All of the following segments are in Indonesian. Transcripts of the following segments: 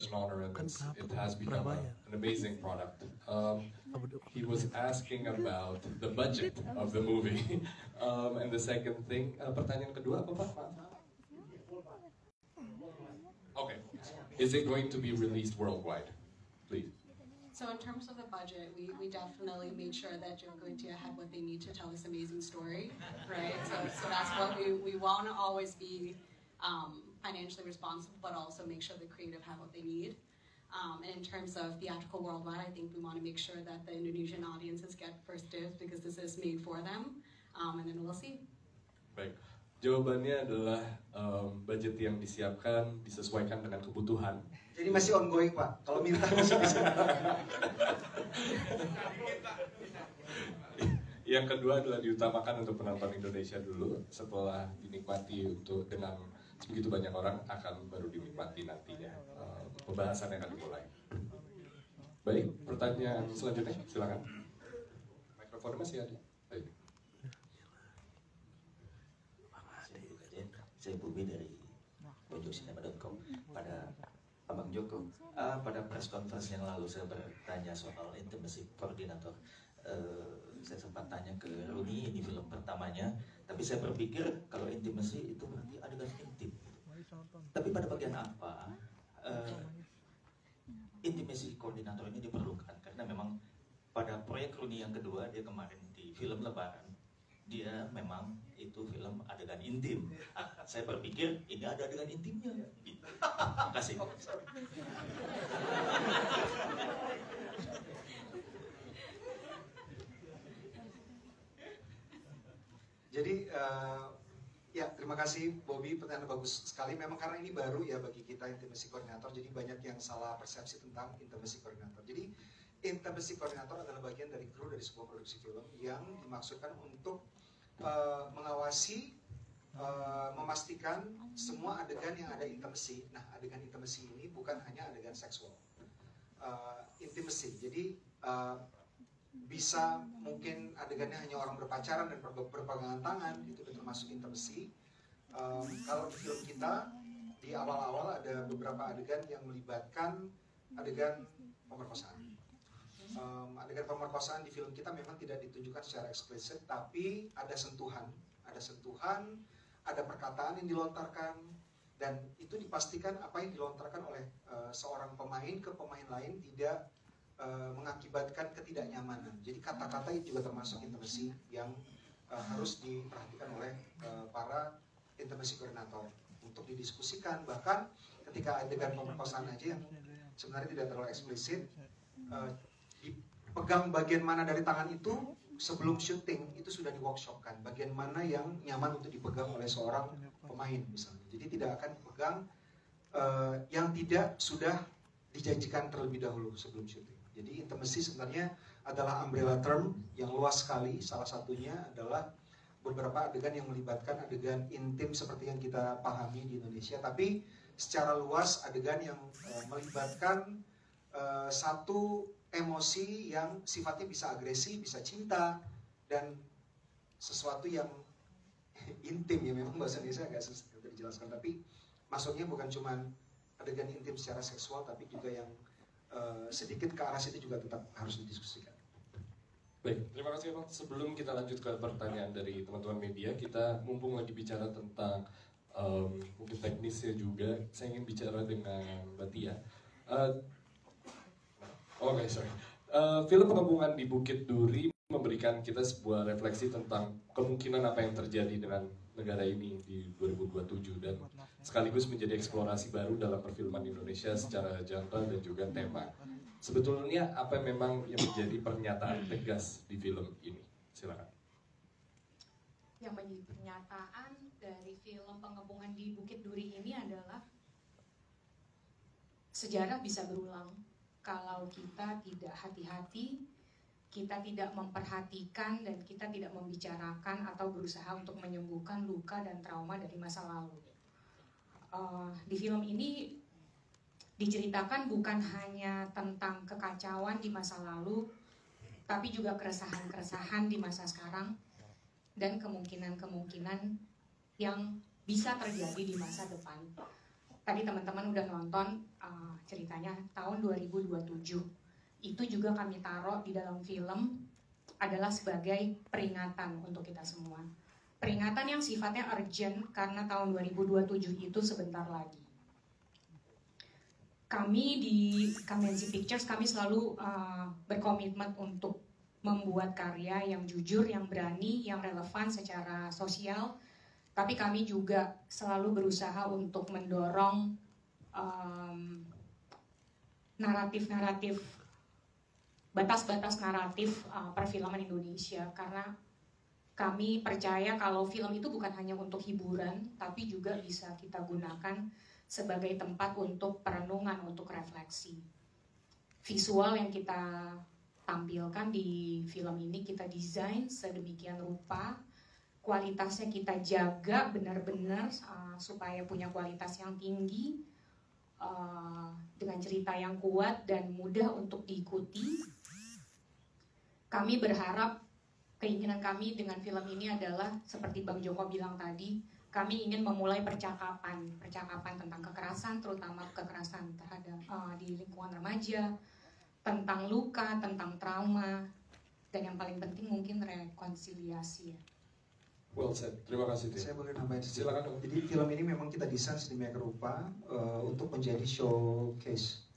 an honor, and it has become an amazing product. He was asking about the budget of the movie. And the second thing, pertanyaan kedua apa Pak? Okay, is it going to be released worldwide? Please. So in terms of the budget, we definitely made sure that Joe Goitia had what they need to tell this amazing story, right? So that's what we want to always be financially responsible, but also make sure the creative have what they need. And in terms of theatrical worldwide, I think we want to make sure that the Indonesian audiences get first dibs because this is made for them, and then we'll see. Baik, jawabannya adalah budget yang disiapkan disesuaikan dengan kebutuhan. Jadi masih ongoing Pak, kalau minta masih bisa. Yang kedua adalah diutamakan untuk penonton Indonesia dulu, setelah dinikmati untuk dengan begitu banyak orang akan baru dinikmati nantinya. Pembahasan yang akan dimulai. Baik, pertanyaan selanjutnya silakan. Mikrofon masih ada. Baik. Saya Bumi dari pojoksinema.com. Pada Abang Joko, pada press conference yang lalu saya bertanya soal intimacy koordinator. Saya sempat tanya ke Runi, ini film pertamanya, tapi saya berpikir kalau intimacy itu berarti adegan intim. Tapi pada bagian apa intimacy koordinator ini diperlukan? Karena memang pada proyek Runi yang kedua, dia kemarin di film Lebaran, dia memang itu film adegan intim. Saya berpikir ini ada adegan intimnya. Gitu. Terima kasih. Jadi ya terima kasih Bobby, pertanyaan bagus sekali. Memang karena ini baru ya bagi kita intimacy koordinator, jadi banyak yang salah persepsi tentang intimacy koordinator. Jadi intimacy koordinator adalah bagian dari kru dari sebuah produksi film yang dimaksudkan untuk mengawasi, memastikan semua adegan yang ada intimacy. Nah, adegan intimacy ini bukan hanya adegan seksual, intimacy. Jadi bisa mungkin adegannya hanya orang berpacaran dan berpegangan tangan, itu termasuk intimacy. Kalau di film kita di awal-awal ada beberapa adegan yang melibatkan adegan pemerkosaan. Adegan pemerkosaan di film kita memang tidak ditunjukkan secara eksplisit, tapi ada sentuhan, ada perkataan yang dilontarkan, dan itu dipastikan apa yang dilontarkan oleh seorang pemain ke pemain lain tidak mengakibatkan ketidaknyamanan. Jadi kata-kata itu juga termasuk intimacy yang harus diperhatikan oleh para intimacy koordinator untuk didiskusikan. Bahkan ketika adegan pemerkosaan aja yang sebenarnya tidak terlalu eksplisit, dipegang bagian mana dari tangan itu sebelum syuting itu sudah di workshopkan bagian mana yang nyaman untuk dipegang oleh seorang pemain misalnya. Jadi tidak akan dipegang yang tidak sudah dijanjikan terlebih dahulu sebelum syuting. Jadi intimacy sebenarnya adalah umbrella term yang luas sekali. Salah satunya adalah beberapa adegan yang melibatkan adegan intim seperti yang kita pahami di Indonesia, tapi secara luas adegan yang melibatkan satu emosi yang sifatnya bisa agresi, bisa cinta, dan sesuatu yang intim ya. Memang bahasa Indonesia agak susah dijelaskan, tapi maksudnya bukan cuma adegan intim secara seksual, tapi juga yang sedikit ke arah situ juga tetap harus didiskusikan. Baik, terima kasih Bang. Sebelum kita lanjut ke pertanyaan dari teman-teman media, kita mumpung lagi bicara tentang mungkin teknisnya juga, saya ingin bicara dengan Mbak Tia. Oke, sorry. Film Pengepungan di Bukit Duri memberikan kita sebuah refleksi tentang kemungkinan apa yang terjadi dengan negara ini di 2027 dan sekaligus menjadi eksplorasi baru dalam perfilman Indonesia secara genre dan juga tema. Sebetulnya apa memang yang menjadi pernyataan tegas di film ini? Silakan. Yang menjadi pernyataan dari film Pengepungan di Bukit Duri ini adalah sejarah bisa berulang kalau kita tidak hati-hati, kita tidak memperhatikan, dan kita tidak membicarakan atau berusaha untuk menyembuhkan luka dan trauma dari masa lalu. Di film ini diceritakan bukan hanya tentang kekacauan di masa lalu, tapi juga keresahan-keresahan di masa sekarang, dan kemungkinan-kemungkinan yang bisa terjadi di masa depan. tadi teman-teman udah nonton ceritanya tahun 2027. Itu juga kami taruh di dalam film adalah sebagai peringatan untuk kita semua. Peringatan yang sifatnya urgent karena tahun 2027 itu sebentar lagi. Kami di Kamenzi Pictures, kami selalu berkomitmen untuk membuat karya yang jujur, yang berani, yang relevan secara sosial. Tapi kami juga selalu berusaha untuk mendorong naratif-naratif, batas-batas naratif perfilman Indonesia. Karena kami percaya kalau film itu bukan hanya untuk hiburan, tapi juga bisa kita gunakan sebagai tempat untuk perenungan, untuk refleksi. Visual yang kita tampilkan di film ini kita desain sedemikian rupa, kualitasnya kita jaga benar-benar supaya punya kualitas yang tinggi, dengan cerita yang kuat dan mudah untuk diikuti. Kami berharap, keinginan kami dengan film ini adalah seperti Bang Joko bilang tadi, kami ingin memulai percakapan tentang kekerasan, terutama kekerasan terhadap di lingkungan remaja, tentang luka, tentang trauma, dan yang paling penting mungkin rekonsiliasi. Well said. Terima kasih. Saya boleh nambahin sedikit? Silakan. Jadi film ini memang kita desain sedemikian rupa untuk menjadi showcase,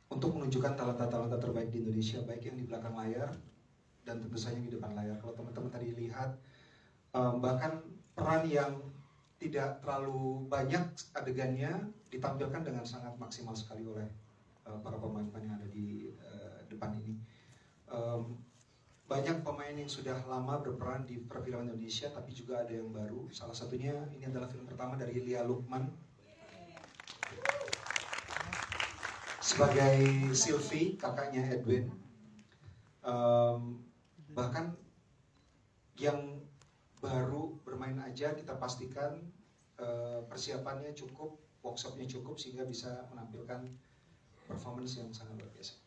untuk menunjukkan talenta-talenta terbaik di Indonesia, baik yang di belakang layar dan tentu saja di depan layar. Kalau teman-teman tadi lihat, bahkan peran yang tidak terlalu banyak adegannya ditampilkan dengan sangat maksimal sekali oleh para pemain-pemain yang ada di depan ini. Banyak pemain yang sudah lama berperan di perfilman Indonesia, tapi juga ada yang baru. Salah satunya ini adalah film pertama dari Lia Lukman sebagai Sylvie, kakaknya Edwin. Bahkan yang baru bermain aja kita pastikan persiapannya cukup, workshopnya cukup sehingga bisa menampilkan performance yang sangat luar biasa.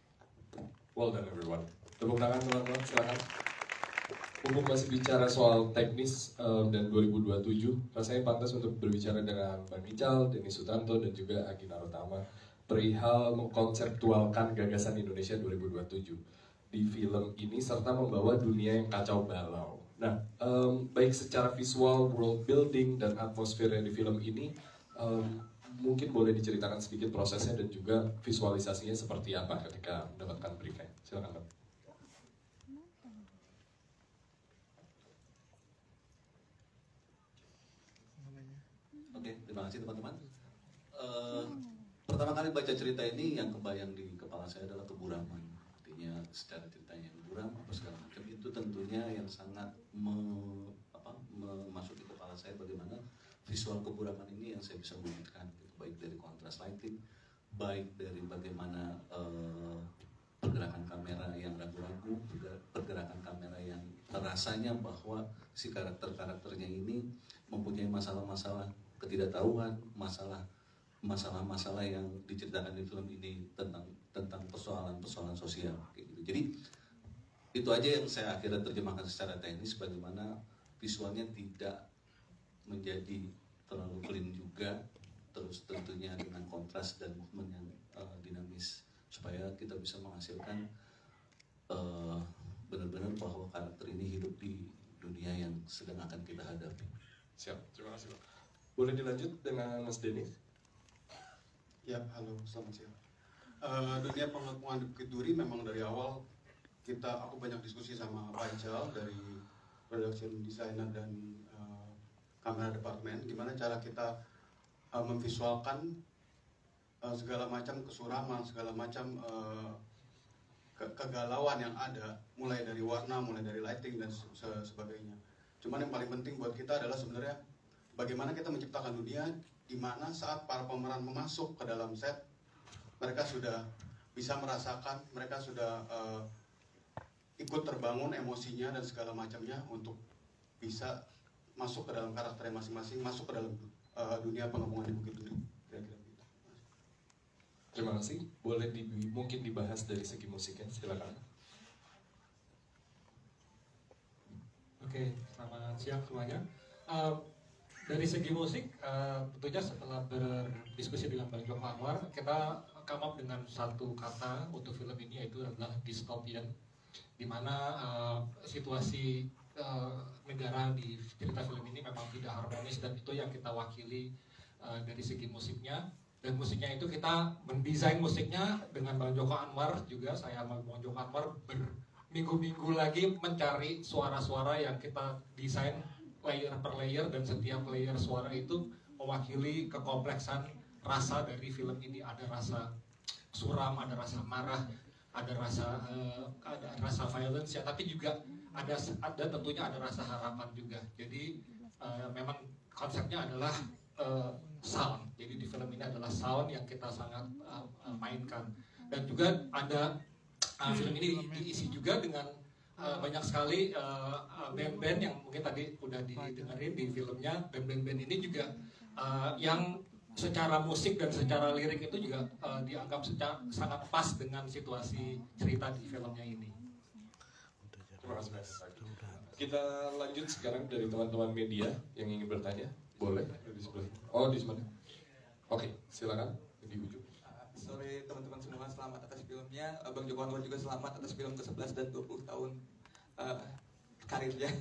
Well done everyone. Tepuk tangan teman-teman, silakan. Mumpung masih bicara soal teknis dan 2027, rasanya pantas untuk berbicara dengan Bang Ical, Denny Sutanto, dan juga Agi Narotama perihal mengkonseptualkan gagasan Indonesia 2027 di film ini serta membawa dunia yang kacau balau. Nah, baik secara visual, world building, dan atmosfernya di film ini, mungkin boleh diceritakan sedikit prosesnya dan juga visualisasinya seperti apa ketika mendapatkan briefnya. Silakan, Bang. Oke, terima kasih teman-teman. Pertama kali baca cerita ini yang kebayang di kepala saya adalah keburaman. Artinya secara ceritanya yang buram apa segala macam itu tentunya yang sangat memasuki kepala saya bagaimana visual keburaman ini yang saya bisa wujudkan, baik dari kontras lighting, baik dari bagaimana pergerakan kamera yang ragu-ragu, pergerakan kamera yang rasanya bahwa si karakter-karakternya ini mempunyai masalah-masalah ketidaktahuan, masalah-masalah yang diceritakan di film ini tentang persoalan-persoalan sosial kayak gitu. Jadi itu aja yang saya akhirnya terjemahkan secara teknis, bagaimana visualnya tidak menjadi terlalu clean juga, terus tentunya dengan kontras dan movement yang dinamis supaya kita bisa menghasilkan benar-benar bahwa karakter ini hidup di dunia yang sedang akan kita hadapi. Siap, terima kasih, Pak. Boleh dilanjut dengan Mas Denny? Ya, halo, selamat siang. Dunia pengakuan di Bukit Duri memang dari awal aku banyak diskusi sama Pak Ical dari production designer dan kamera departemen, gimana cara kita memvisualkan segala macam kesuraman, segala macam kegalauan yang ada, mulai dari warna, mulai dari lighting dan sebagainya. Cuman yang paling penting buat kita adalah sebenarnya bagaimana kita menciptakan dunia di mana saat para pemeran masuk ke dalam set, mereka sudah bisa merasakan, mereka sudah ikut terbangun emosinya dan segala macamnya untuk bisa masuk ke dalam karakternya masing-masing, masuk ke dalam dunia pengepungan di Bukit Duri. Kira-kira gitu. Terima kasih. Boleh mungkin dibahas dari segi musiknya, silakan. Oke, selamat siang semuanya. Dari segi musik, tentunya setelah berdiskusi dengan Bang Joko Anwar, kita come up dengan satu kata untuk film ini, yaitu adalah dystopian, di mana situasi negara di cerita film ini memang tidak harmonis, dan itu yang kita wakili dari segi musiknya. Dan musiknya itu kita mendesain musiknya dengan Bang Joko Anwar juga, saya sama Bang Joko Anwar berminggu-minggu lagi mencari suara-suara yang kita desain layer per layer, dan setiap layer suara itu mewakili kekompleksan rasa dari film ini. Ada rasa suram, ada rasa marah, ada rasa violence ya, tapi juga ada tentunya ada rasa harapan juga. Jadi memang konsepnya adalah sound. Jadi di film ini adalah sound yang kita sangat mainkan, dan juga ada film ini diisi juga dengan banyak sekali band-band yang mungkin tadi udah didengerin di filmnya. Band-band ini juga yang secara musik dan secara lirik itu juga dianggap sangat pas dengan situasi cerita di filmnya ini. Terima kasih Mas. Kita lanjut sekarang dari teman-teman media yang ingin bertanya. Boleh di sebelah. Oh, di sebelah. Oke, silakan di ujung. Sore teman-teman semua, selamat atas filmnya. Bang Joko Anwar juga selamat atas film ke-11 dan 20 tahun karirnya.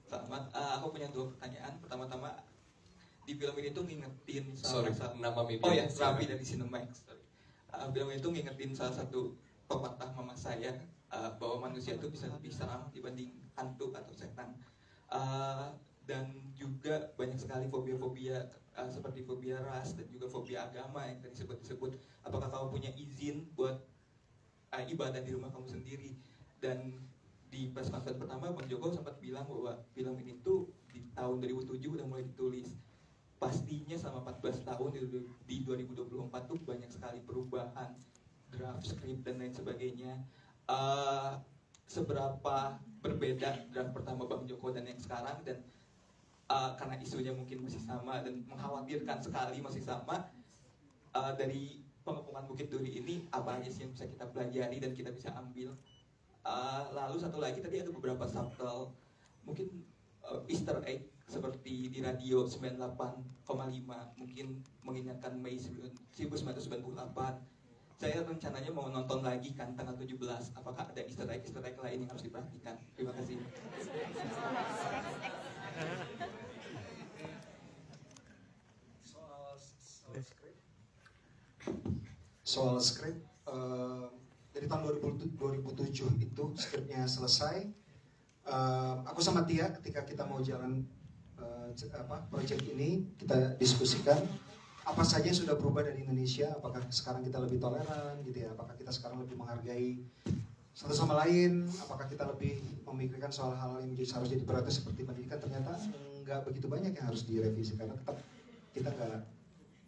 Selamat. Aku punya 2 pertanyaan. Pertama-tama, di film ini tuh ngingetin salah satu nama media. Oh ya, Rabi dari Cinemax. Film itu ngingetin salah satu pepatah mama saya, bahwa manusia itu bisa lebih seram dibanding hantu atau setan. Dan juga banyak sekali fobia-fobia seperti fobia ras dan juga fobia agama yang tadi disebut. Apakah kamu punya izin buat ibadah di rumah kamu sendiri? Dan di press conference pertama Bang Joko sempat bilang bahwa film ini tuh di tahun 2007 udah mulai ditulis. Pastinya selama 14 tahun di 2024 tuh banyak sekali perubahan draft, skrip dan lain sebagainya. Seberapa berbeda draft pertama Bang Joko dan yang sekarang, dan karena isunya mungkin masih sama dan mengkhawatirkan sekali masih sama, dari pengepungan Bukit Duri ini apa aja sih yang bisa kita pelajari dan kita bisa ambil? Lalu satu lagi, tadi ada beberapa subtle mungkin Easter egg seperti di radio 98,5 mungkin mengingatkan Mei 1998. Saya rencananya mau nonton lagi kan tanggal 17. Apakah ada Easter egg lain yang harus diperhatikan? Terima kasih. Soal skrip, dari tahun 2007 itu skripnya selesai. Aku sama Tia ketika kita mau jalan proyek ini, kita diskusikan apa saja yang sudah berubah dari Indonesia. Apakah sekarang kita lebih toleran gitu ya? Apakah kita sekarang lebih menghargai satu sama lain? Apakah kita lebih memikirkan soal hal yang harus jadi prioritas seperti pendidikan? Ternyata nggak begitu banyak yang harus direvisi, karena tetap kita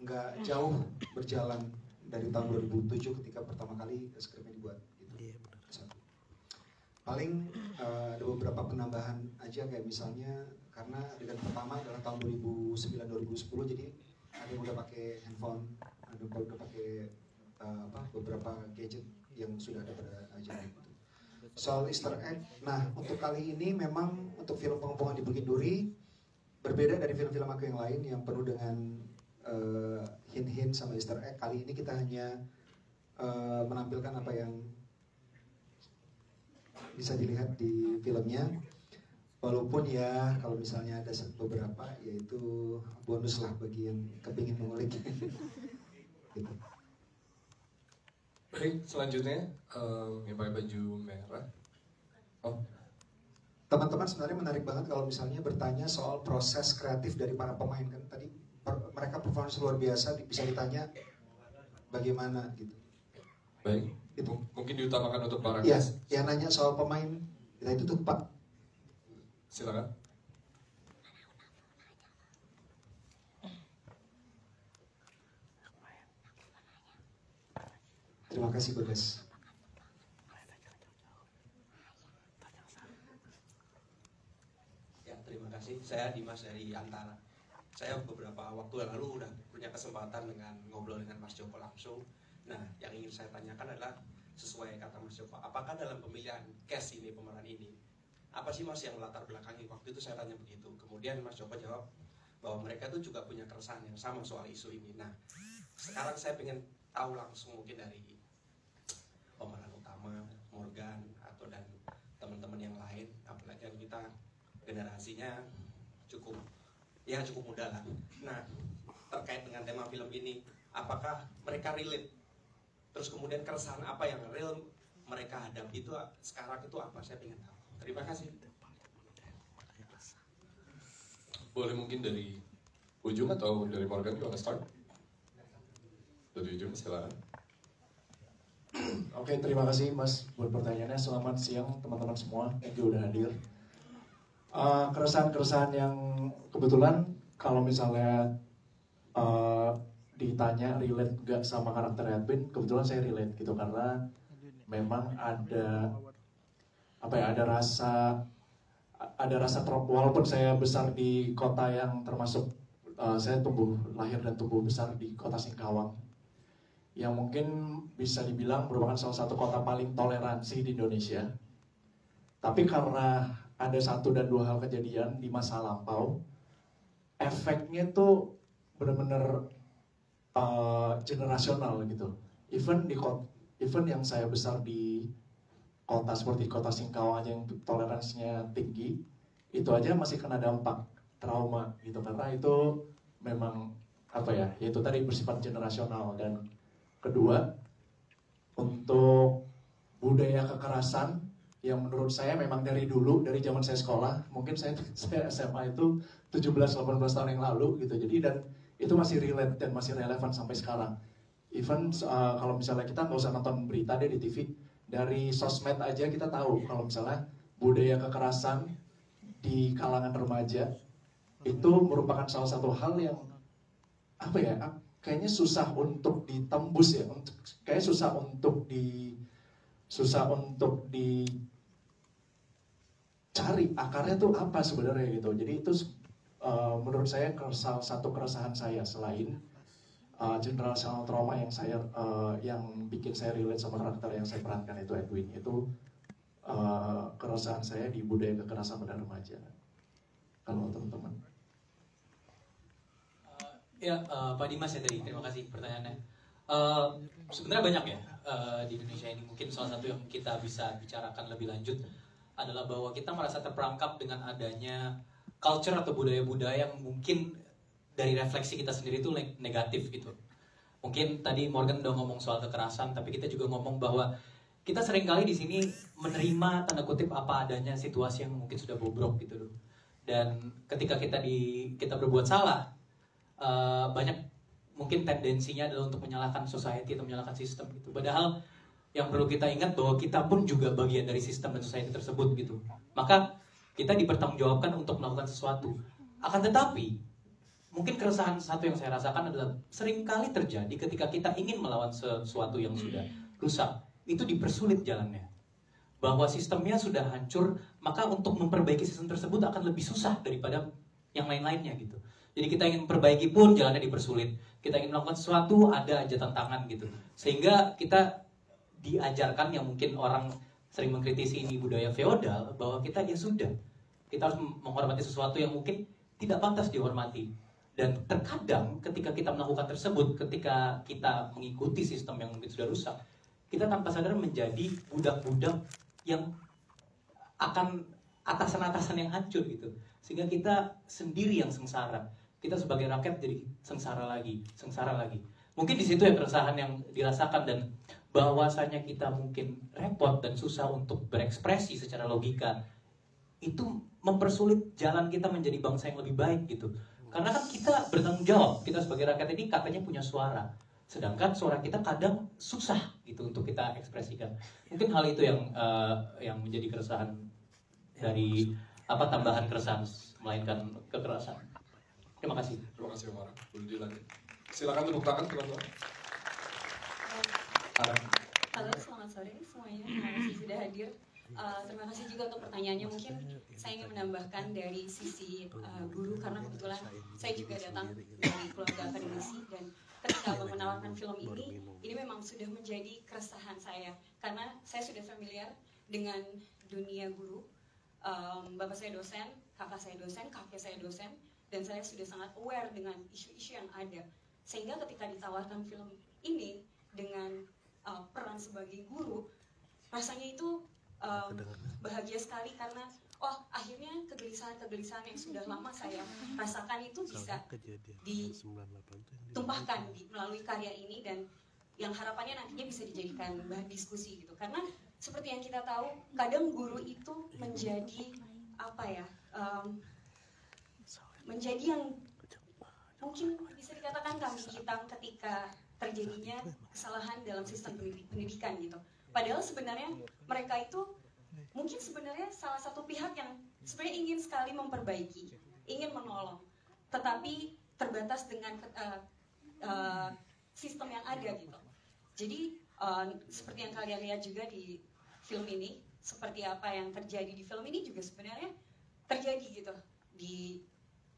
nggak jauh berjalan dari tahun 2007 ketika pertama kali skripnya dibuat. Gitu. Paling ada beberapa penambahan aja, kayak misalnya karena adegan pertama adalah tahun 2009-2010, jadi ada yang udah pakai handphone, ada yang udah pakai beberapa gadget yang sudah ada pada acara itu. Soal Easter egg, nah untuk kali ini memang untuk film Pengepungan di Bukit Duri berbeda dari film-film aku yang lain yang penuh dengan hint-hint sama Easter egg. Kali ini kita hanya menampilkan apa yang bisa dilihat di filmnya. Walaupun ya kalau misalnya ada beberapa, yaitu bonus lah bagi yang kepingin mengulik. Gitu. Baik, selanjutnya yang pakai baju merah. Oh, teman-teman sebenarnya menarik banget kalau misalnya bertanya soal proses kreatif dari para pemain, kan tadi mereka performance luar biasa, bisa ditanya bagaimana gitu. Baik, itu mungkin diutamakan untuk para guys. Ya, yang nanya soal pemain, kita itu tepat. Silakan. Terima kasih Bagas. Ya, terima kasih. Saya Dimas dari Antara. Saya beberapa waktu yang lalu udah punya kesempatan dengan ngobrol dengan Mas Joko langsung. Nah, yang ingin saya tanyakan adalah sesuai kata Mas Joko, apakah dalam pemilihan cast ini, pemeran ini, apa sih Mas yang latar belakangi? Waktu itu saya tanya begitu. Kemudian Mas Joko jawab bahwa mereka tuh juga punya keresahan yang sama soal isu ini. Nah, sekarang saya pengen tahu langsung mungkin dari pemeran utama Morgan atau dan teman-teman yang lain, apalagi yang kita generasinya cukup muda lah. Nah, terkait dengan tema film ini, apakah mereka relate? Terus kemudian keresahan apa yang real mereka hadapi itu sekarang itu apa? Saya ingin tahu. Terima kasih. Boleh mungkin dari Ujung atau dari Morgan, you wanna start? Dari Ujung, silakan. Oke, terima kasih Mas buat pertanyaannya. Selamat siang teman-teman semua yang udah hadir. Keresahan-keresahan yang kebetulan kalau misalnya ditanya relate gak sama karakter Edwin, kebetulan saya relate gitu karena memang ada rasa walaupun saya besar di kota yang termasuk saya lahir dan tumbuh besar di kota Singkawang yang mungkin bisa dibilang merupakan salah satu kota paling toleransi di Indonesia. Tapi karena ada 1 dan 2 hal kejadian di masa lampau, efeknya tuh benar-benar generasional gitu. Even yang saya besar di kota seperti kota Singkawang aja yang toleransinya tinggi, itu aja masih kena dampak trauma gitu karena itu memang itu tadi bersifat generasional. Dan kedua, untuk budaya kekerasan yang menurut saya memang dari dulu, dari zaman saya sekolah, mungkin saya SMA itu 17-18 tahun yang lalu gitu. Jadi dan itu masih relate dan masih relevan sampai sekarang. Even kalau misalnya kita nggak usah nonton berita deh di TV, dari sosmed aja kita tahu kalau misalnya budaya kekerasan di kalangan remaja itu merupakan salah satu hal yang kayaknya susah untuk ditembus ya, kayak susah untuk dicari akarnya tuh apa sebenarnya gitu. Jadi itu menurut saya salah satu keresahan saya selain generational trauma yang bikin saya relate sama karakter yang saya perankan itu Edwin, itu keresahan saya di budaya kekerasan pada remaja. Kalau teman-teman. Pak Dimas ya tadi, terima kasih pertanyaannya. Sebenarnya banyak ya di Indonesia ini, mungkin salah satu yang kita bisa bicarakan lebih lanjut adalah bahwa kita merasa terperangkap dengan adanya culture atau budaya-budaya yang mungkin dari refleksi kita sendiri itu negatif gitu. Mungkin tadi Morgan udah ngomong soal kekerasan, tapi kita juga ngomong bahwa kita seringkali di sini menerima tanda kutip apa adanya situasi yang mungkin sudah bobrok gitu loh. Dan ketika kita berbuat salah, banyak mungkin tendensinya adalah untuk menyalahkan society atau menyalahkan sistem gitu. Padahal yang perlu kita ingat bahwa kita pun juga bagian dari sistem dan society tersebut gitu. Maka kita dipertanggungjawabkan untuk melakukan sesuatu. Akan tetapi mungkin keresahan satu yang saya rasakan adalah seringkali terjadi ketika kita ingin melawan sesuatu yang sudah rusak, itu dipersulit jalannya. Bahwa sistemnya sudah hancur, maka untuk memperbaiki sistem tersebut akan lebih susah daripada yang lain-lainnya gitu. Jadi kita ingin memperbaiki pun jalannya dipersulit. Kita ingin melakukan sesuatu, ada aja tantangan gitu. Sehingga kita diajarkan, yang mungkin orang sering mengkritisi ini budaya feodal, bahwa kita ya sudah, kita harus menghormati sesuatu yang mungkin tidak pantas dihormati. Dan terkadang ketika kita melakukan tersebut, ketika kita mengikuti sistem yang mungkin sudah rusak, kita tanpa sadar menjadi budak-budak yang akan atasan-atasan yang hancur gitu. Sehingga kita sendiri yang sengsara. Kita sebagai rakyat jadi sengsara lagi. Mungkin di situ yang keresahan yang dirasakan, dan bahwasanya kita mungkin repot dan susah untuk berekspresi secara logika. Itu mempersulit jalan kita menjadi bangsa yang lebih baik gitu. Karena kan kita bertanggung jawab, kita sebagai rakyat ini katanya punya suara. Sedangkan suara kita kadang susah gitu untuk kita ekspresikan. Mungkin hal itu yang menjadi keresahan dari tambahan keresahan melainkan kekerasan. Terima kasih. Terima kasih Omar. Boleh dilanjut. Silakan tepuk tangan teman-teman. Halo, selamat sore semuanya. Terima kasih sudah hadir. Terima kasih juga untuk pertanyaannya. Mungkin saya ingin menambahkan dari sisi guru, karena kebetulan saya juga datang dari keluarga akademisi, dan ketika menawarkan film ini memang sudah menjadi keresahan saya, karena saya sudah familiar dengan dunia guru. Bapak saya dosen, kakak saya dosen, kakek saya dosen, dan saya sudah sangat aware dengan isu-isu yang ada. Sehingga ketika ditawarkan film ini dengan peran sebagai guru, rasanya itu bahagia sekali karena akhirnya kegelisahan-kegelisahan yang sudah lama saya rasakan itu bisa ditumpahkan melalui karya ini, dan yang harapannya nantinya bisa dijadikan bahan diskusi gitu. Karena seperti yang kita tahu, kadang guru itu menjadi menjadi yang mungkin bisa dikatakan kambing hitam ketika terjadinya kesalahan dalam sistem pendidikan gitu. Padahal sebenarnya mereka itu mungkin sebenarnya salah satu pihak yang sebenarnya ingin sekali memperbaiki, ingin menolong, tetapi terbatas dengan sistem yang ada gitu. Jadi seperti yang kalian lihat juga di film ini, seperti apa yang terjadi di film ini juga sebenarnya terjadi gitu di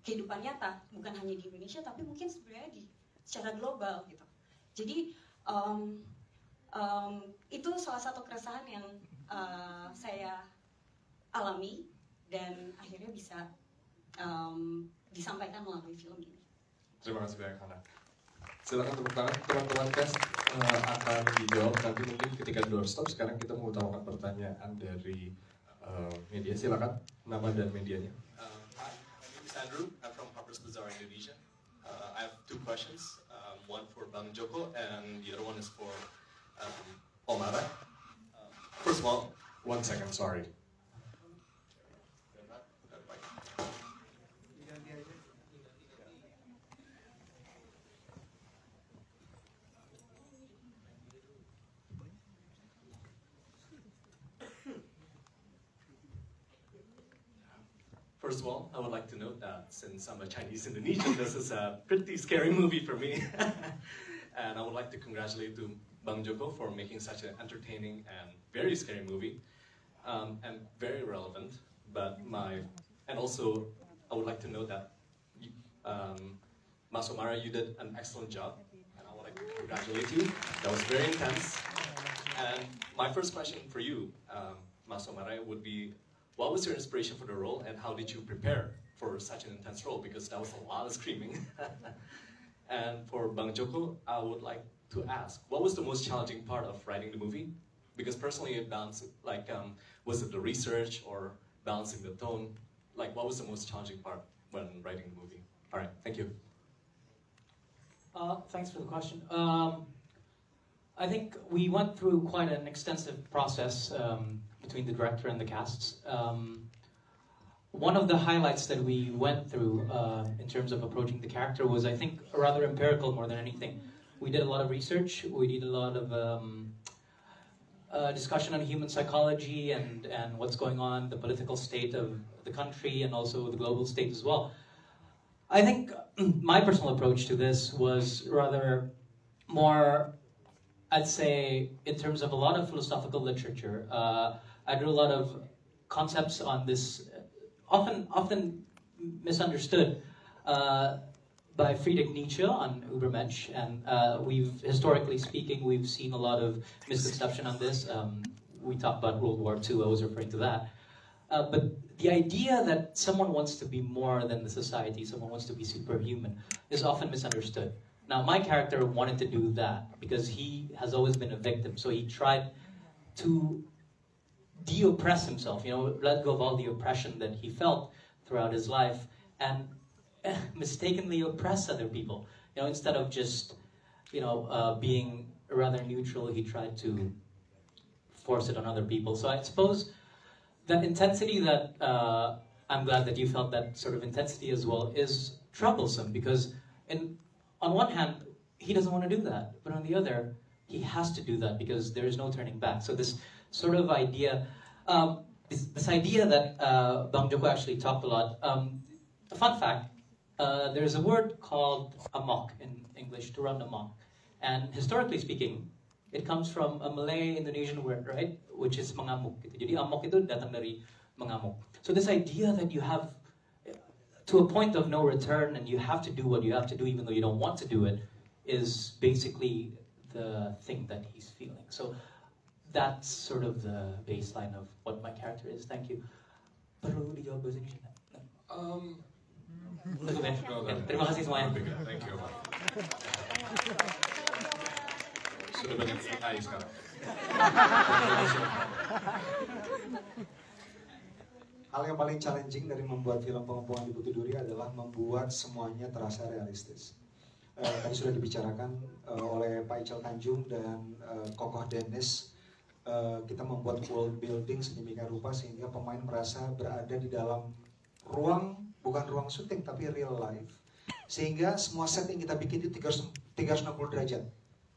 kehidupan nyata, bukan hanya di Indonesia tapi mungkin sebenarnya secara global gitu. Jadi itu salah satu keresahan yang saya alami dan akhirnya bisa disampaikan melalui film ini. Terima kasih banyak, Hana. Silakan tepuk tangan, teman-teman cast akan dijawab nanti mungkin ketika doorstop. Sekarang kita mengutamakan pertanyaan dari media. Silakan, nama dan medianya. Hi, my name is Andrew. I'm from Harper's Bazaar, Indonesia. I have two questions. One for Bang Joko and the other one is for Omara. First of all, 1 second, sorry. First of all, I would like to note that since I'm a Chinese Indonesian, this is a pretty scary movie for me. And I would like to congratulate to Bang Joko for making such an entertaining and very scary movie, and very relevant. And also, I would like to note that Mas Omara, you did an excellent job, and I would like to congratulate you. That was very intense. And my first question for you, Mas Omara, would be, what was your inspiration for the role, and how did you prepare for such an intense role? Because that was a lot of screaming. And for Bang Joko, I would like to ask, what was the most challenging part of writing the movie? Because personally, it balanced, was it the research or balancing the tone? What was the most challenging part when writing the movie? All right, thank you. Thanks for the question. I think we went through quite an extensive process between the director and the casts. One of the highlights that we went through in terms of approaching the character was, I think, rather empirical more than anything. We did a lot of research, we did a lot of discussion on human psychology and what's going on, the political state of the country and also the global state as well. I think my personal approach to this was rather more, I'd say, in terms of a lot of philosophical literature. I drew a lot of concepts on this, often misunderstood, by Friedrich Nietzsche on Übermensch, and historically speaking, we've seen a lot of misconception on this. We talked about World War II, I was referring to that. But the idea that someone wants to be more than the society, someone wants to be superhuman, is often misunderstood. Now, my character wanted to do that because he has always been a victim, so he tried to de-oppress himself, let go of all the oppression that he felt throughout his life, and mistakenly oppress other people. Instead of just, being rather neutral, he tried to force it on other people. So I suppose that intensity that, I'm glad that you felt that sort of intensity as well, is troublesome because on one hand, he doesn't want to do that, but on the other, he has to do that because there is no turning back. So this sort of idea, this idea that Bang Joko actually talked a lot. A fun fact, there's a word called amok in English, to run amok. And historically speaking, it comes from a Malay Indonesian word, right? Which is mengamuk. Jadi amok itu datang dari mengamuk. So this idea that you have to a point of no return and you have to do what you have to do even though you don't want to do it is basically the thing that he's feeling. So that's sort of the baseline of what my character is. Thank you. Perlu dijawab bahasa Indonesia? Cukup ya? Terima kasih semuanya. Thank you, Pak. Sudah banyak AI sekarang. Hal yang paling challenging dari membuat film Pengepungan di Bukit Duri adalah membuat semuanya terasa realistis. Tadi sudah dibicarakan oleh Pak Ical Tanjung dan Kokoh Dennis. Kita membuat world building sedemikian rupa sehingga pemain merasa berada di dalam ruang, bukan ruang syuting tapi real life. Sehingga semua set yang kita bikin itu 360 derajat.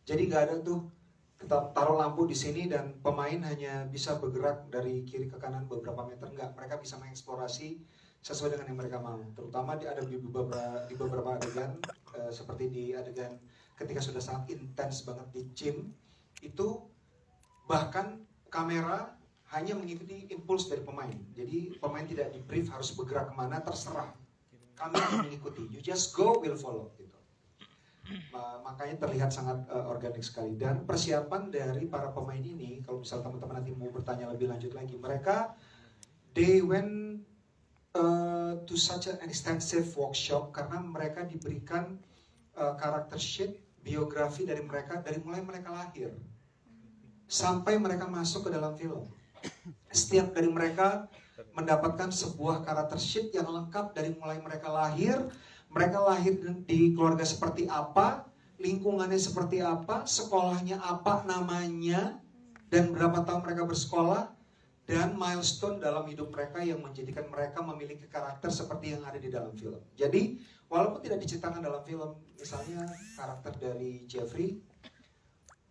Jadi nggak ada tuh kita taruh lampu di sini dan pemain hanya bisa bergerak dari kiri ke kanan beberapa meter. Enggak, mereka bisa mengeksplorasi sesuai dengan yang mereka mau. Terutama ada di beberapa adegan, seperti di adegan ketika sudah sangat intens banget di gym, itu bahkan kamera hanya mengikuti impuls dari pemain. Jadi pemain tidak di brief harus bergerak kemana, terserah. Kami akan mengikuti. You just go, we'll follow. Gitu. Makanya terlihat sangat organik sekali. Dan persiapan dari para pemain ini, kalau misal teman-teman nanti mau bertanya lebih lanjut lagi, mereka they went to such an extensive workshop karena mereka diberikan karakter sheet, biografi dari mereka dari mulai mereka lahir sampai mereka masuk ke dalam film. Setiap dari mereka mendapatkan sebuah karakter sheet yang lengkap dari mulai mereka lahir di keluarga seperti apa, lingkungannya seperti apa, sekolahnya apa namanya, dan berapa tahun mereka bersekolah, dan milestone dalam hidup mereka yang menjadikan mereka memiliki karakter seperti yang ada di dalam film. Jadi, walaupun tidak diceritakan dalam film, misalnya karakter dari Jeffrey,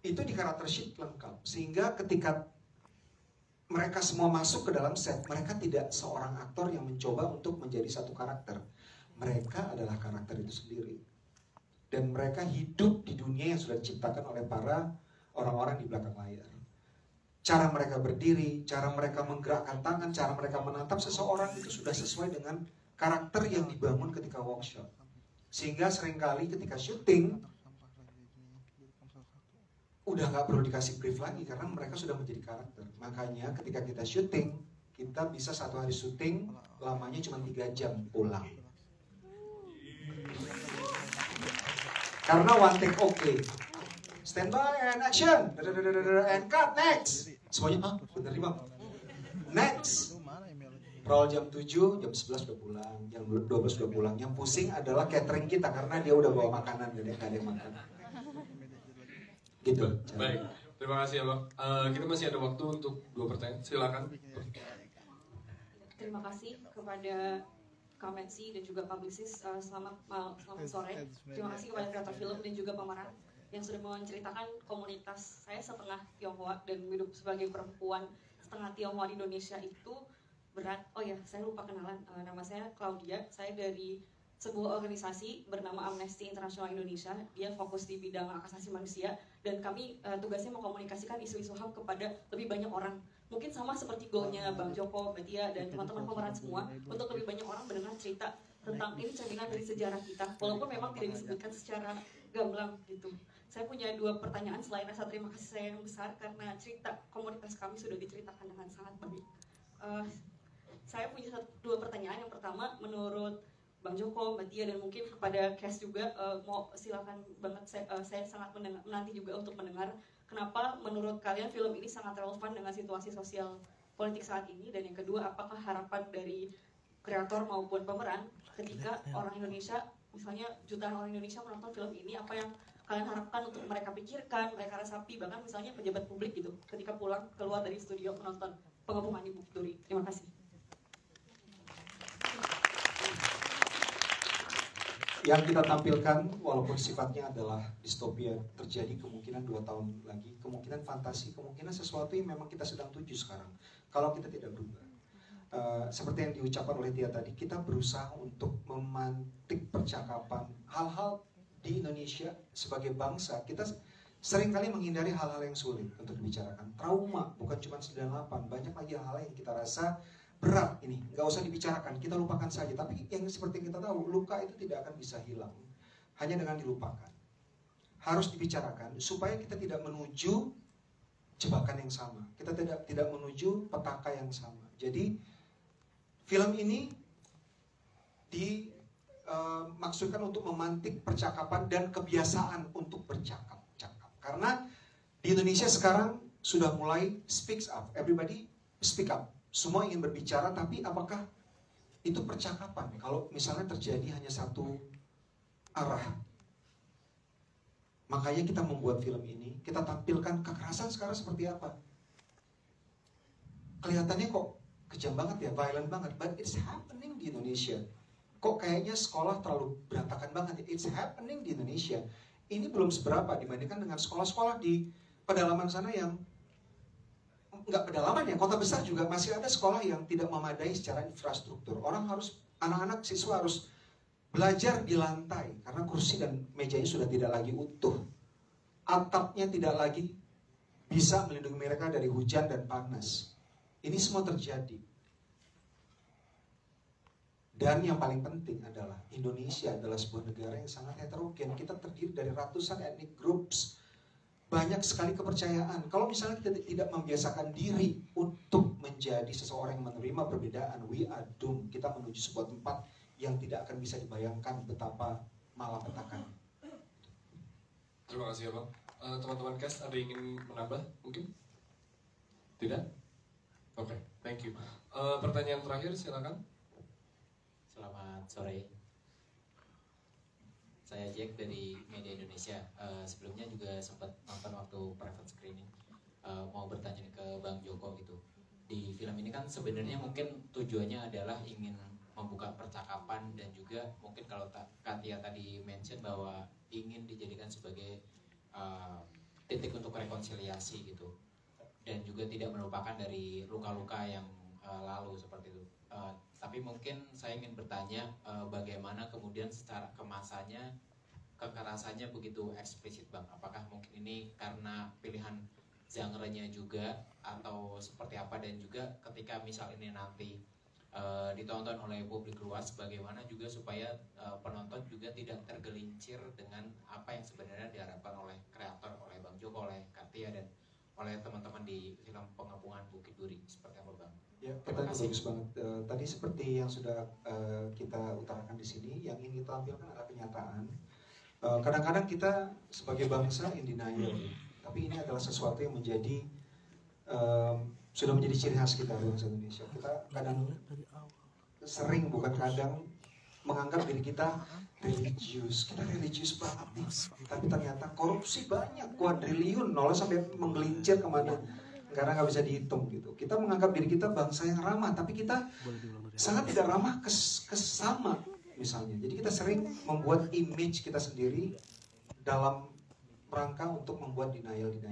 itu di karakter sheet lengkap. Sehingga ketika mereka semua masuk ke dalam set, mereka tidak seorang aktor yang mencoba untuk menjadi satu karakter. Mereka adalah karakter itu sendiri. Dan mereka hidup di dunia yang sudah diciptakan oleh para orang-orang di belakang layar. Cara mereka berdiri, cara mereka menggerakkan tangan, cara mereka menatap seseorang itu sudah sesuai dengan karakter yang dibangun ketika workshop. Sehingga seringkali ketika syuting, udah gak perlu dikasih brief lagi karena mereka sudah menjadi karakter. Makanya ketika kita syuting, kita bisa satu hari syuting, lamanya cuma 3 jam pulang. Karena one take okay. Stand by and action. And cut, next. Semuanya, bener nih bang. Next. Roll jam 7, jam 11 udah pulang. Jam 12 udah pulang. Yang pusing adalah catering kita karena dia udah bawa makanan. Gak ada yang makan. Gitu. Baik, terima kasih ya bang. Kita masih ada waktu untuk 2 pertanyaan. Silakan. Terima kasih kepada Kamensi dan juga publicist. Selamat sore. Terima kasih kepada kreator film dan juga pemeran yang sudah menceritakan komunitas saya setengah Tionghoa dan hidup sebagai perempuan setengah Tionghoa di Indonesia itu berat. Oh ya, saya lupa kenalan. Nama saya Claudia. Saya dari sebuah organisasi bernama Amnesty International Indonesia. Dia fokus di bidang hak asasi manusia dan kami tugasnya mengkomunikasikan isu-isu HAM kepada lebih banyak orang. Mungkin sama seperti goalnya Bang Joko, Mbak Tia, dan teman-teman pemeran semua untuk lebih banyak orang mendengar cerita tentang ini cerminan dari sejarah kita. Walaupun memang tidak disebutkan secara gamblang gitu. Saya punya 2 pertanyaan selain rasa terima kasih saya yang besar karena cerita komunitas kami sudah diceritakan dengan sangat baik. Saya punya 2 pertanyaan. Yang pertama, menurut Bang Joko, Mbak Tia, dan mungkin kepada cast juga, mau silakan banget, saya sangat menanti juga untuk mendengar kenapa menurut kalian film ini sangat relevan dengan situasi sosial politik saat ini, dan yang kedua, apakah harapan dari kreator maupun pemeran ketika orang Indonesia, misalnya jutaan orang Indonesia menonton film ini, apa yang kalian harapkan untuk mereka pikirkan, mereka resapi, bahkan misalnya pejabat publik gitu ketika pulang keluar dari studio menonton Pengepungan di Bukit Duri. Terima kasih. Yang kita tampilkan walaupun sifatnya adalah distopia, terjadi kemungkinan 2 tahun lagi, kemungkinan fantasi, kemungkinan sesuatu yang memang kita sedang tuju sekarang kalau kita tidak berubah. Seperti yang diucapkan oleh Tia tadi, kita berusaha untuk memantik percakapan hal-hal di Indonesia sebagai bangsa. Kita seringkali menghindari hal-hal yang sulit untuk dibicarakan. Trauma bukan cuma 98, banyak lagi hal-hal yang kita rasa berat ini, nggak usah dibicarakan, kita lupakan saja. Tapi yang seperti kita tahu, luka itu tidak akan bisa hilang hanya dengan dilupakan. Harus dibicarakan supaya kita tidak menuju jebakan yang sama, kita tidak menuju petaka yang sama. Jadi film ini maksudkan untuk memantik percakapan dan kebiasaan untuk bercakap-cakap. Karena di Indonesia sekarang sudah mulai speaks up, everybody speak up. Semua ingin berbicara, tapi apakah itu percakapan? Kalau misalnya terjadi hanya satu arah. Makanya kita membuat film ini, kita tampilkan kekerasan sekarang seperti apa. Kelihatannya kok kejam banget ya, violent banget, but it's happening di Indonesia. Kok kayaknya sekolah terlalu berantakan banget ya, it's happening di Indonesia. Ini belum seberapa dibandingkan dengan sekolah-sekolah di pedalaman sana yang nggak pedalaman ya, kota besar juga masih ada sekolah yang tidak memadai secara infrastruktur. Orang harus, anak-anak siswa harus belajar di lantai karena kursi dan mejanya sudah tidak lagi utuh. Atapnya tidak lagi bisa melindungi mereka dari hujan dan panas. Ini semua terjadi. Dan yang paling penting adalah Indonesia adalah sebuah negara yang sangat heterogen. Kita terdiri dari ratusan ethnic groups. Banyak sekali kepercayaan. Kalau misalnya kita tidak membiasakan diri untuk menjadi seseorang yang menerima perbedaan, we are doomed. Kita menuju sebuah tempat yang tidak akan bisa dibayangkan betapa malapetakan. Terima kasih ya Bang. Teman-teman cast ada yang ingin menambah mungkin? Tidak? Oke, thank you. Pertanyaan terakhir silakan. Selamat sore. Saya Jack dari Media Indonesia. Sebelumnya juga sempat nonton waktu private screening. Mau bertanya ke Bang Joko gitu. Di film ini kan sebenarnya mungkin tujuannya adalah ingin membuka percakapan dan juga mungkin kalau Katia tadi mention bahwa ingin dijadikan sebagai titik untuk rekonsiliasi gitu. Dan juga tidak melupakan dari luka-luka yang lalu seperti itu. Tapi mungkin saya ingin bertanya bagaimana kemudian secara kemasannya, kekerasannya begitu eksplisit Bang. Apakah mungkin ini karena pilihan genre-nya juga atau seperti apa, dan juga ketika misal ini nanti ditonton oleh publik luas, bagaimana juga supaya penonton juga tidak tergelincir dengan apa yang sebenarnya diharapkan oleh kreator, oleh Bang Joko, oleh Katia, dan oleh teman-teman di film Pengepungan Bukit Duri. Seperti apa Bang? Ya, pertanyaan bagus banget. Tadi seperti yang sudah kita utarakan di sini, yang ingin kita tampilkan adalah kenyataan. Kadang-kadang kita sebagai bangsa in denial, tapi ini adalah sesuatu yang menjadi sudah menjadi ciri khas kita bangsa Indonesia. Kita kadang sering, bukan kadang, menganggap diri kita religius. Kita religius banget nih, tapi ternyata korupsi banyak, kuadriliun, nolnya sampai menggelincir kemana, karena nggak bisa dihitung gitu. Kita menganggap diri kita bangsa yang ramah, tapi kita sangat tidak ramah ke sesama misalnya. Jadi kita sering membuat image kita sendiri dalam rangka untuk membuat denial gitu.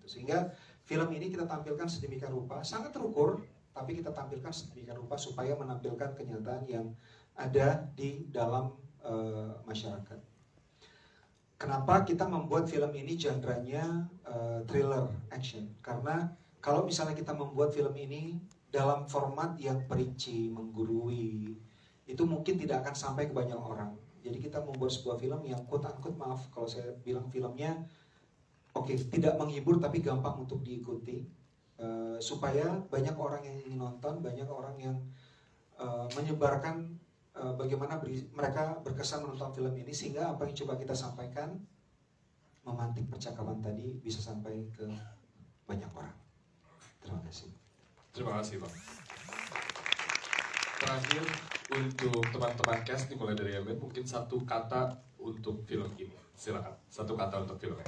Sehingga film ini kita tampilkan sedemikian rupa, sangat terukur, tapi kita tampilkan sedemikian rupa supaya menampilkan kenyataan yang ada di dalam masyarakat. Kenapa kita membuat film ini genre-nya thriller action? Karena kalau misalnya kita membuat film ini dalam format yang perinci, menggurui, itu mungkin tidak akan sampai ke banyak orang. Jadi kita membuat sebuah film yang quote-unquote, maaf kalau saya bilang filmnya tidak menghibur tapi gampang untuk diikuti, supaya banyak orang yang ingin nonton, banyak orang yang menyebarkan bagaimana mereka berkesan menonton film ini, sehingga apa yang coba kita sampaikan, memantik percakapan tadi, bisa sampai ke banyak orang. Terima kasih. Terima kasih Bang. Terakhir untuk teman-teman cast dimulai dari Emir, mungkin satu kata untuk film ini. Silakan, satu kata untuk filmnya.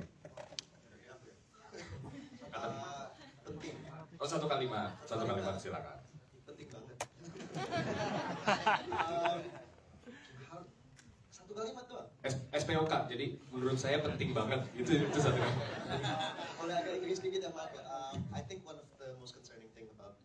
Penting. Oh, satu kalimat silakan. Penting banget. Satu kalimat doang. SPOK, jadi menurut saya penting banget. Itu satu kalimat. Oleh agak Inggris sedikit ya Pak. I think one of the most concerning thing about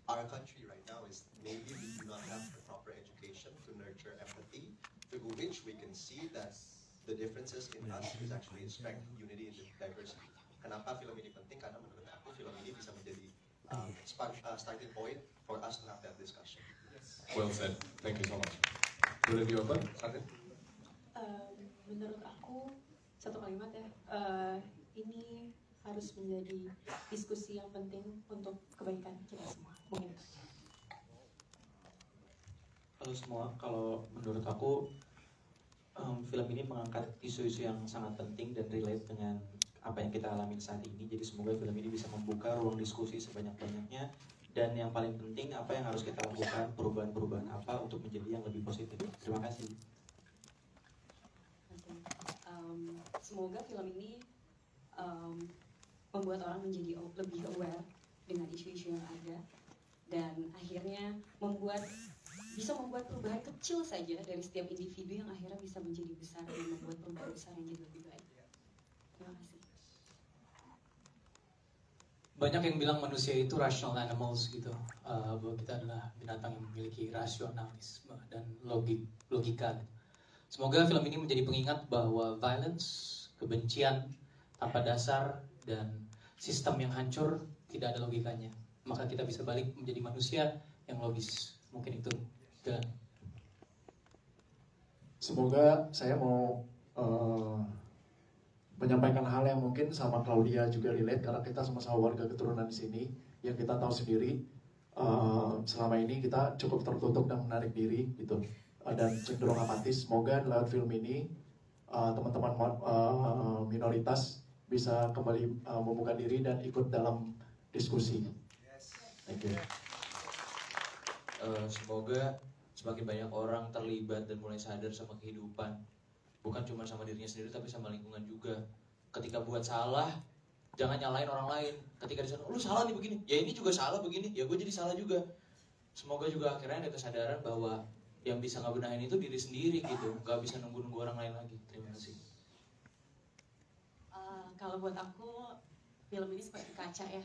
our country right now is maybe we do not have the proper education to nurture empathy, through which we can see that the differences in us is actually strength, unity, and diversity. Kenapa film ini penting? Karena menurut aku film ini bisa menjadi starting point for us to have that discussion. Well said. Thank you so much. Boleh di-open? Menurut aku satu kalimat ya, ini harus menjadi diskusi yang penting untuk kebaikan kita semua. Mungkin. Halo semua, kalau menurut aku film ini mengangkat isu-isu yang sangat penting dan relate dengan apa yang kita alami saat ini. Jadi semoga film ini bisa membuka ruang diskusi sebanyak-banyaknya. Dan yang paling penting, apa yang harus kita lakukan, perubahan-perubahan apa untuk menjadi yang lebih positif. Terima kasih. Semoga film ini membuat orang menjadi lebih aware dengan isu-isu yang ada. Dan akhirnya bisa membuat perubahan kecil saja dari setiap individu yang akhirnya bisa menjadi besar dan membuat perubahan besar yang jadi lebih baik. Terima kasih. Banyak yang bilang manusia itu rational animals gitu, bahwa kita adalah binatang yang memiliki rasionalisme dan logika. Semoga film ini menjadi pengingat bahwa violence, kebencian tanpa dasar dan sistem yang hancur tidak ada logikanya. Maka kita bisa balik menjadi manusia yang logis. Mungkin itu. Semoga saya mau menyampaikan hal yang mungkin sama Claudia juga relate, karena kita sama-sama warga keturunan di sini. Yang kita tahu sendiri, selama ini kita cukup tertutup dan menarik diri gitu, dan cenderung apatis. Semoga lewat film ini teman-teman minoritas bisa kembali membuka diri dan ikut dalam diskusi. Thank you. Semoga semakin banyak orang terlibat dan mulai sadar sama kehidupan, bukan cuma sama dirinya sendiri tapi sama lingkungan juga. Ketika buat salah, jangan nyalain orang lain. Ketika di sana, lu salah nih begini, ya ini juga salah begini, ya gue jadi salah juga. Semoga juga akhirnya ada kesadaran bahwa yang bisa ngebenahin itu diri sendiri gitu, gak bisa nunggu-nunggu orang lain lagi. Terima kasih. Kalau buat aku, film ini seperti kaca ya.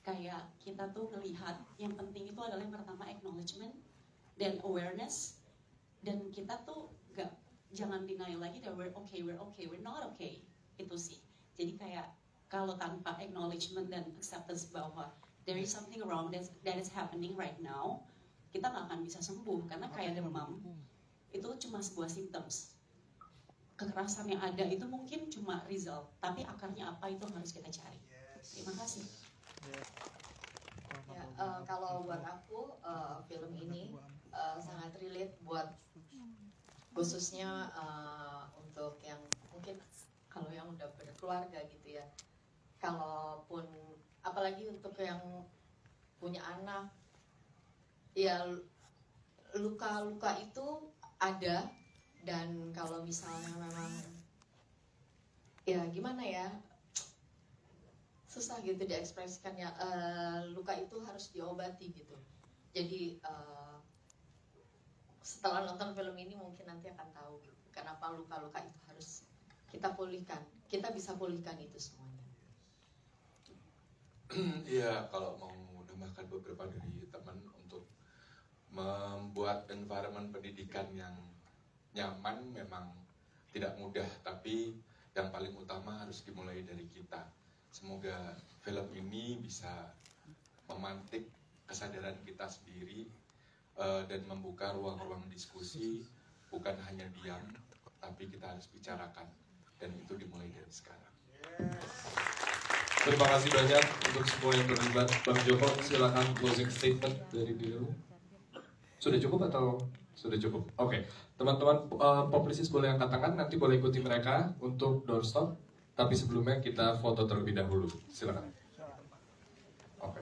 Kayak kita tuh melihat yang penting itu adalah yang pertama acknowledgement dan awareness, dan kita tuh jangan denial lagi that we're okay, we're not okay, itu sih. Jadi kayak kalau tanpa acknowledgement dan acceptance bahwa there is something wrong that is happening right now, kita nggak akan bisa sembuh, karena kayak demam itu cuma sebuah symptoms. Kekerasan yang ada itu mungkin cuma result, tapi akarnya apa itu harus kita cari. Terima kasih. Ya, kalau buat aku film ini sangat relate buat khususnya untuk yang mungkin kalau yang udah berkeluarga gitu ya. Kalaupun apalagi untuk yang punya anak, ya luka-luka itu ada, dan kalau misalnya memang ya gimana ya, susah gitu diekspresikan ya, luka itu harus diobati gitu. Jadi setelah nonton film ini mungkin nanti akan tahu gitu, kenapa luka-luka itu harus kita pulihkan. Kita bisa pulihkan itu semuanya. Iya, kalau mau menambahkan beberapa dari teman untuk membuat environment pendidikan yang nyaman memang tidak mudah, tapi yang paling utama harus dimulai dari kita. Semoga film ini bisa memantik kesadaran kita sendiri dan membuka ruang-ruang diskusi, bukan hanya diam, tapi kita harus bicarakan, dan itu dimulai dari sekarang. Terima kasih banyak untuk semua yang terlibat. Bang Joko, silakan closing statement dari diri lu. Sudah cukup atau sudah cukup? Oke, teman-teman Publicis boleh angkat tangan, nanti boleh ikuti mereka untuk doorstop. Tapi sebelumnya kita foto terlebih dahulu. Silakan.